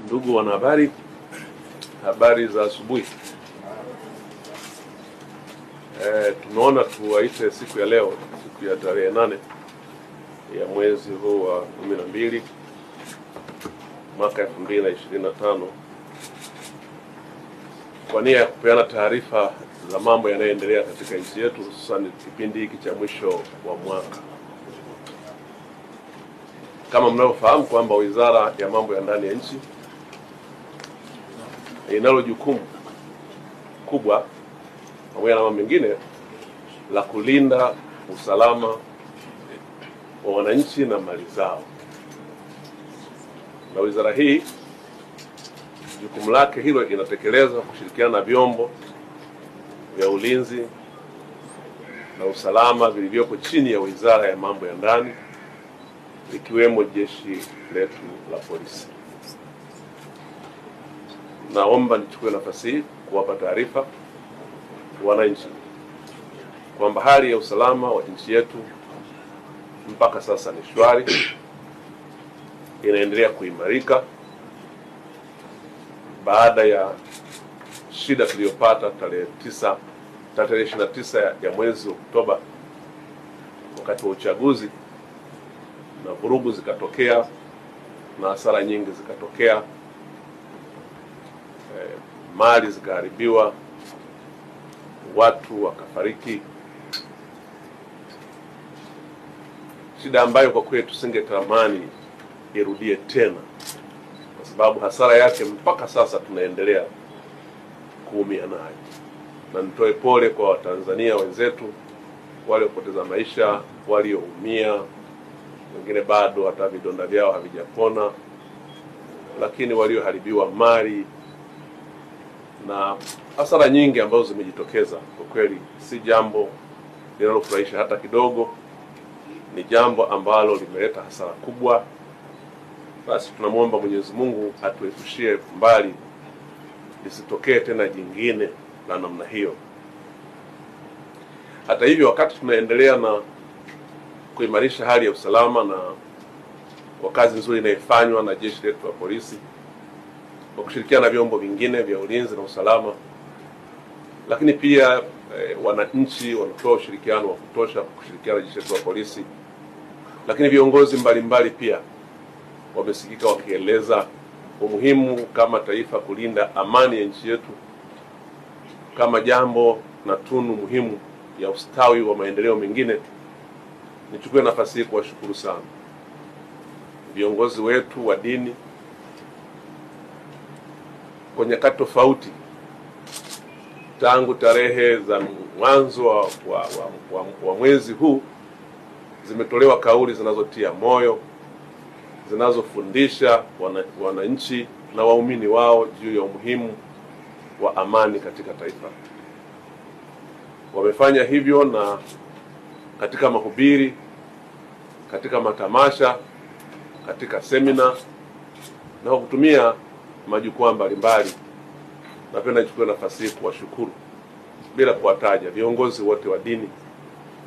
Ndugu wanahabari, habari za asubuhi. Tumeona tuwaite siku ya leo, siku ya tarehe 8 ya mwezi huu wa 12 mwaka 2025 kwa nia ya kupeana taarifa za mambo yanayoendelea katika nchi yetu, hususan kipindi hiki cha mwisho wa mwaka. Kama mnavyofahamu kwamba Wizara ya Mambo ya Ndani ya Nchi inalo jukumu kubwa pamoja na mambo mengine la kulinda usalama wa wananchi na mali zao. Na wizara hii jukumu lake hilo inatekeleza kushirikiana na vyombo vya ulinzi na usalama vilivyopo chini ya Wizara ya Mambo ya Ndani, ikiwemo jeshi letu la polisi. Naomba nichukue nafasi hii kuwapa taarifa wananchi kwamba hali ya usalama wa nchi yetu mpaka sasa ni shwari, inaendelea kuimarika baada ya shida tuliyopata tarehe 29 ya mwezi Oktoba wakati wa uchaguzi, na vurugu zikatokea na hasara nyingi zikatokea, mali zikaharibiwa, watu wakafariki, shida ambayo kwa kweli tusingetamani irudie tena, kwa sababu hasara yake mpaka sasa tunaendelea kuumia nayo. Na nitoe pole kwa Watanzania wenzetu waliopoteza maisha, walioumia, wengine bado hata vidonda vyao havijapona, lakini walioharibiwa mali na hasara nyingi ambazo zimejitokeza, kwa kweli si jambo linalofurahisha hata kidogo. Ni jambo ambalo limeleta hasara kubwa. Basi tunamwomba Mwenyezi Mungu atuepushie mbali lisitokee tena jingine la namna hiyo. Hata hivyo, wakati tunaendelea na kuimarisha hali ya usalama na kwa kazi nzuri inayofanywa na jeshi letu la polisi kwa kushirikiana na vyombo vingine vya ulinzi na usalama, lakini pia wananchi wanatoa ushirikiano wa kutosha kushirikiana na jeshi letu la polisi, lakini viongozi mbalimbali pia wamesikika wakieleza umuhimu kama taifa kulinda amani ya nchi yetu kama jambo na tunu muhimu ya ustawi wa maendeleo mengine. Nichukue nafasi hii kuwashukuru sana viongozi wetu wa dini kwa nyakati tofauti tangu tarehe za mwanzo wa mwezi huu. Zimetolewa kauli zinazotia moyo, zinazofundisha wananchi na waumini wao juu ya umuhimu wa amani katika taifa. Wamefanya hivyo na katika mahubiri, katika matamasha, katika semina na kwa kutumia majukwaa mbalimbali. Napenda nichukue nafasi hii kuwashukuru bila kuwataja viongozi wote wa dini.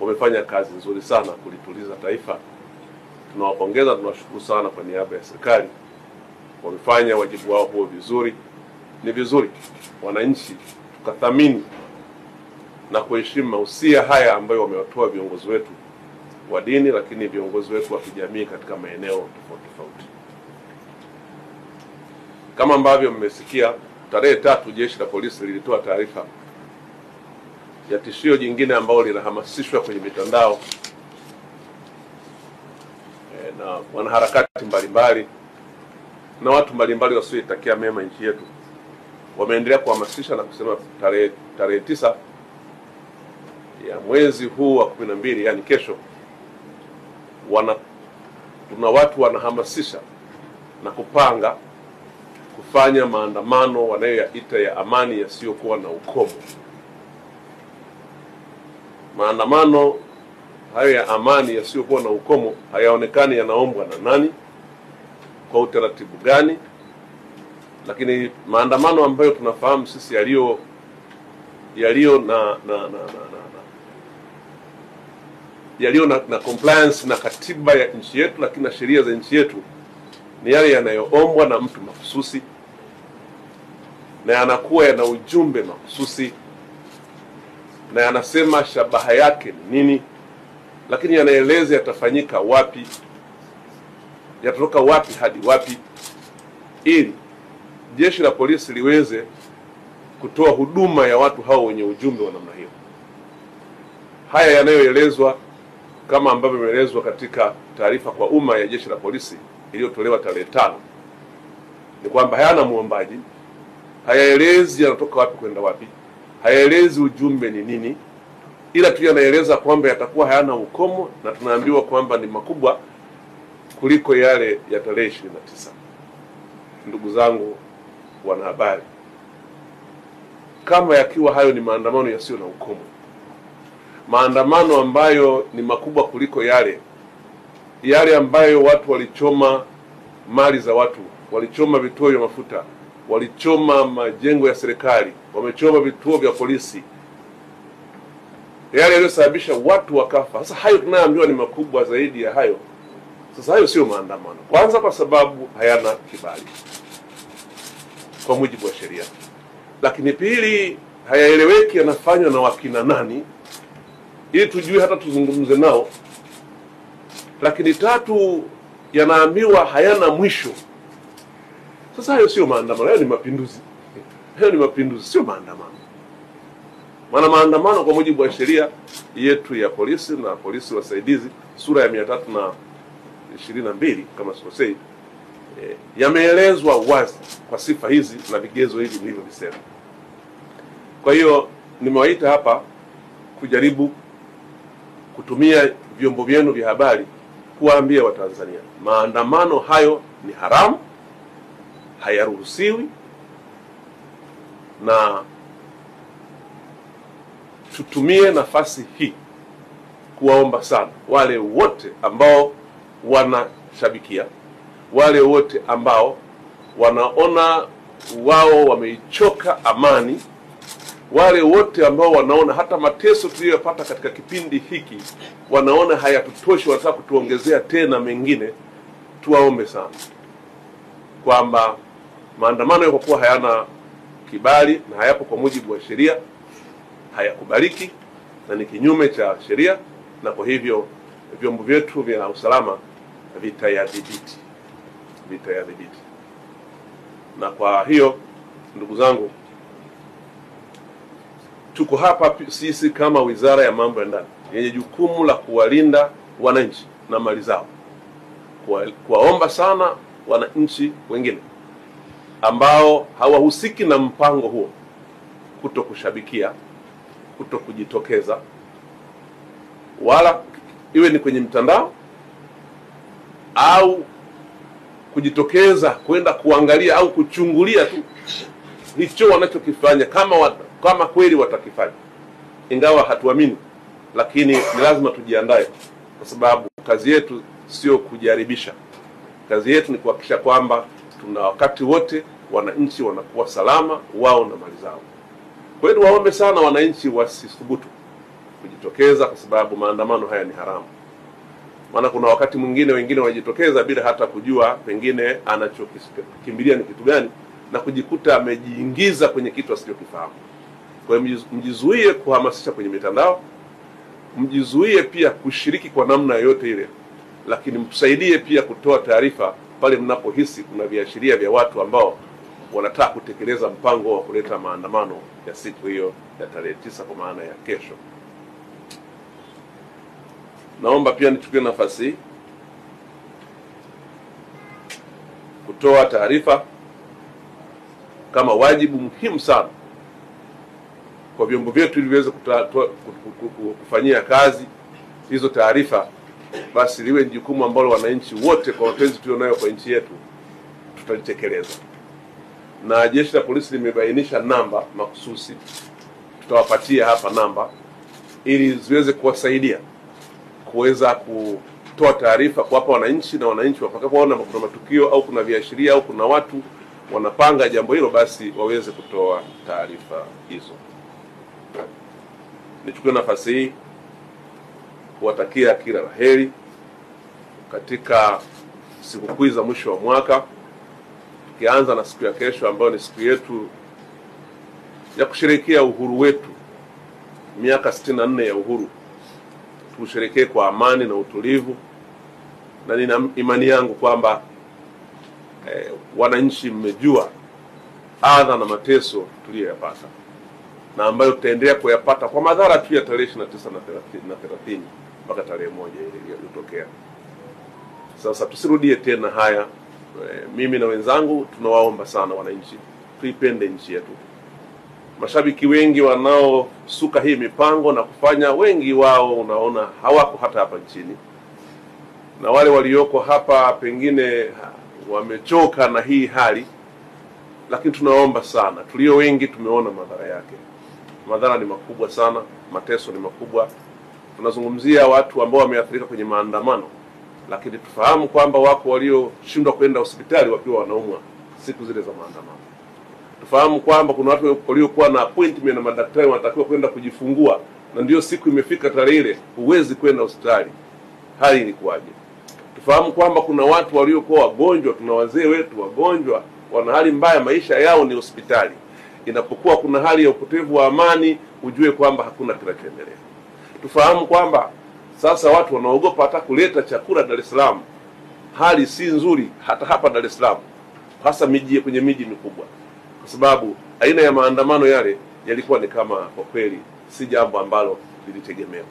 Wamefanya kazi nzuri sana kulituliza taifa. Tunawapongeza, tunawashukuru sana kwa niaba ya serikali. Wamefanya wajibu wao huo vizuri. Ni vizuri wananchi tukathamini na kuheshimu mahusia haya ambayo wamewatoa viongozi wetu wa dini, lakini viongozi wetu wa kijamii katika maeneo tofauti tofauti. Kama ambavyo mmesikia, tarehe 3 jeshi la polisi lilitoa taarifa ya tishio jingine ambalo linahamasishwa kwenye mitandao na wanaharakati mbalimbali na watu mbalimbali wasioitakia mema nchi yetu. Wameendelea kuhamasisha na kusema tarehe 9 ya mwezi huu wa 12, yani kesho, kuna watu wanahamasisha na kupanga kufanya maandamano wanayoyaita ya amani yasiyokuwa na ukomo. Maandamano hayo ya amani yasiyokuwa na ukomo hayaonekani yanaombwa na nani, kwa utaratibu gani, lakini maandamano ambayo tunafahamu sisi yaliyo na compliance na katiba ya nchi yetu, lakini na sheria za nchi yetu, ni yale yanayoombwa na mtu mahususi na yanakuwa yana ujumbe mahususi na yanasema shabaha yake ni nini, lakini yanaeleza yatafanyika wapi, yatatoka wapi hadi wapi, ili jeshi la polisi liweze kutoa huduma ya watu hao wenye ujumbe wa namna hiyo. Haya yanayoelezwa kama ambavyo imeelezwa katika taarifa kwa umma ya jeshi la polisi iliyotolewa tarehe 5 ni kwamba hayana muombaji, hayaelezi yanatoka wapi kwenda wapi, hayaelezi ujumbe ni nini, ila tu yanaeleza kwamba yatakuwa hayana ukomo, na tunaambiwa kwamba ni makubwa kuliko yale ya tarehe 29. Ndugu zangu wanahabari, kama yakiwa hayo ni maandamano yasiyo na ukomo, maandamano ambayo ni makubwa kuliko yale ambayo watu walichoma mali za watu, walichoma vituo vya mafuta, walichoma majengo ya serikali, wamechoma vituo vya polisi, yale yaliyosababisha watu wakafa. Sasa hayo tunayoambiwa ni makubwa zaidi ya hayo. Sasa hayo sio maandamano. Kwanza kwa sababu hayana kibali kwa mujibu wa sheria, lakini pili hayaeleweki yanafanywa na wakina nani ili tujue hata tuzungumze nao, lakini tatu yanaambiwa hayana mwisho. Sasa hayo sio maandamano, hayo ni mapinduzi. Hayo ni mapinduzi, sio maandamano. Maana maandamano kwa mujibu wa sheria yetu ya polisi na polisi wasaidizi sura ya 322 kama sikosei, yameelezwa wazi kwa sifa hizi na vigezo hivi nilivyovisema. Kwa hiyo nimewaita hapa kujaribu kutumia vyombo vyenu vya habari kuwaambia Watanzania maandamano hayo ni haramu, hayaruhusiwi, na tutumie nafasi hii kuwaomba sana wale wote ambao wanashabikia, wale wote ambao wanaona wao wameichoka amani, wale wote ambao wanaona hata mateso tuliyopata katika kipindi hiki wanaona hayatutoshi, wanataka kutuongezea tena mengine, tuwaombe sana kwamba maandamano kwa kuwa hayana kibali na hayapo kwa mujibu wa sheria hayakubaliki na ni kinyume cha sheria, na kwa hivyo vyombo vyetu vya usalama vitayadhibiti. Na kwa hiyo ndugu zangu, tuko hapa sisi kama Wizara ya Mambo ya Ndani yenye jukumu la kuwalinda wananchi na mali zao, kuwaomba sana wananchi wengine ambao hawahusiki na mpango huo kutokushabikia, kutokujitokeza, wala iwe ni kwenye mtandao au kujitokeza kwenda kuangalia au kuchungulia tu hicho wanachokifanya, kama kweli watakifanya, ingawa hatuamini, lakini ni lazima tujiandae, kwa sababu kazi yetu sio kujaribisha. Kazi yetu ni kuhakikisha kwamba tuna wakati wote wananchi wanakuwa salama wao na mali zao. Kwa hiyo waombe sana wananchi wasithubutu kujitokeza, kwa sababu maandamano haya ni haramu. Maana kuna wakati mwingine wengine wanajitokeza bila hata kujua pengine anachokimbilia ni kitu gani, na kujikuta amejiingiza kwenye kitu asichokifahamu. Kwa hiyo mjizuie kuhamasisha kwenye mitandao, mjizuie pia kushiriki kwa namna yoyote ile, lakini mtusaidie pia kutoa taarifa pale mnapohisi kuna viashiria vya watu ambao wanataka kutekeleza mpango wa kuleta maandamano ya siku hiyo ya tarehe 9 kwa maana ya kesho. Naomba pia nichukue nafasi hii kutoa taarifa kama wajibu muhimu sana kwa vyombo vyetu ili viweze kufanyia kazi hizo taarifa. Basi liwe ni jukumu ambalo wananchi wote kwa mapenzi tulionayo kwa nchi yetu tutalitekeleza. Na jeshi la polisi limebainisha namba mahususi, tutawapatia hapa namba ili ziweze kuwasaidia kuweza kutoa taarifa kwa hapa wananchi, na wananchi watakapoona kuna matukio au kuna viashiria au kuna watu wanapanga jambo hilo, basi waweze kutoa taarifa hizo. Nichukue nafasi hii kuwatakia kila laheri katika sikukuu za mwisho wa mwaka, tukianza na siku ya kesho ambayo ni siku yetu ya kusherehekea uhuru wetu, miaka 64 ya uhuru. Tusherehekee kwa amani na utulivu, na nina imani yangu kwamba wananchi mmejua adha na mateso tuliyoyapata na ambayo tutaendelea kuyapata kwa madhara tu ya tarehe 29 na 30 mpaka tarehe 1 iliyotokea. Sasa tusirudie tena haya. Mimi na wenzangu tunawaomba sana wananchi tuipende nchi yetu. Mashabiki wengi wanaosuka hii mipango na kufanya, wengi wao unaona hawako hata hapa nchini, na wale walioko hapa pengine wamechoka na hii hali, lakini tunaomba sana, tulio wengi tumeona madhara yake. Madhara ni makubwa sana, mateso ni makubwa. Tunazungumzia watu ambao wameathirika kwenye maandamano, lakini tufahamu kwamba wako walioshindwa kwenda hospitali wakiwa wanaumwa siku zile za maandamano. Tufahamu kwamba kuna watu waliokuwa na appointment na madaktari wanatakiwa kwenda kujifungua, na ndio siku imefika tarehe ile huwezi kwenda hospitali. Hali ilikuwaje? Tufahamu kwamba kuna watu waliokuwa wagonjwa, tuna wazee wetu wagonjwa, wana hali mbaya, maisha yao ni hospitali. Inapokuwa kuna hali ya upotevu wa amani, ujue kwamba hakuna kinachoendelea. Tufahamu kwamba sasa watu wanaogopa hata kuleta chakula Dar es Salaam. Hali si nzuri hata hapa Dar es Salaam, hasa kwenye miji mikubwa, kwa sababu aina ya maandamano yale yalikuwa ni kama, kwa kweli si jambo ambalo lilitegemewa.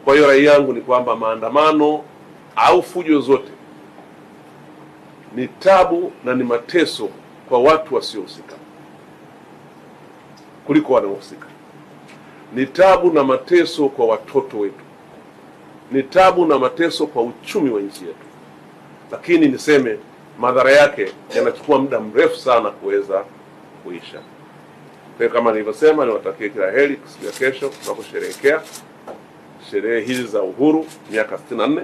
Kwa hiyo rai yangu ni kwamba maandamano au fujo zote ni tabu na ni mateso kwa watu wasiohusika kuliko wanaohusika. Ni tabu na mateso kwa watoto wetu, ni tabu na mateso kwa uchumi wa nchi yetu, lakini niseme madhara yake yanachukua muda mrefu sana kuweza kuisha. Kwa kama nilivyosema, niwatakie kila heri siku ya kesho tunaposherehekea sherehe hizi za uhuru miaka 64,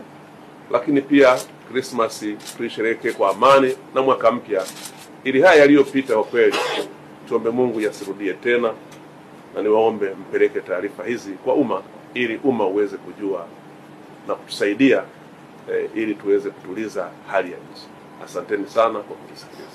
lakini pia Christmas tuisherehekee kwa amani na mwaka mpya, ili haya yaliyopita kwa kweli tuombe Mungu yasirudie tena, na niwaombe mpeleke taarifa hizi kwa umma ili umma uweze kujua na kutusaidia ili tuweze kutuliza hali ya nchi. Asanteni sana kwa kutusikiliza.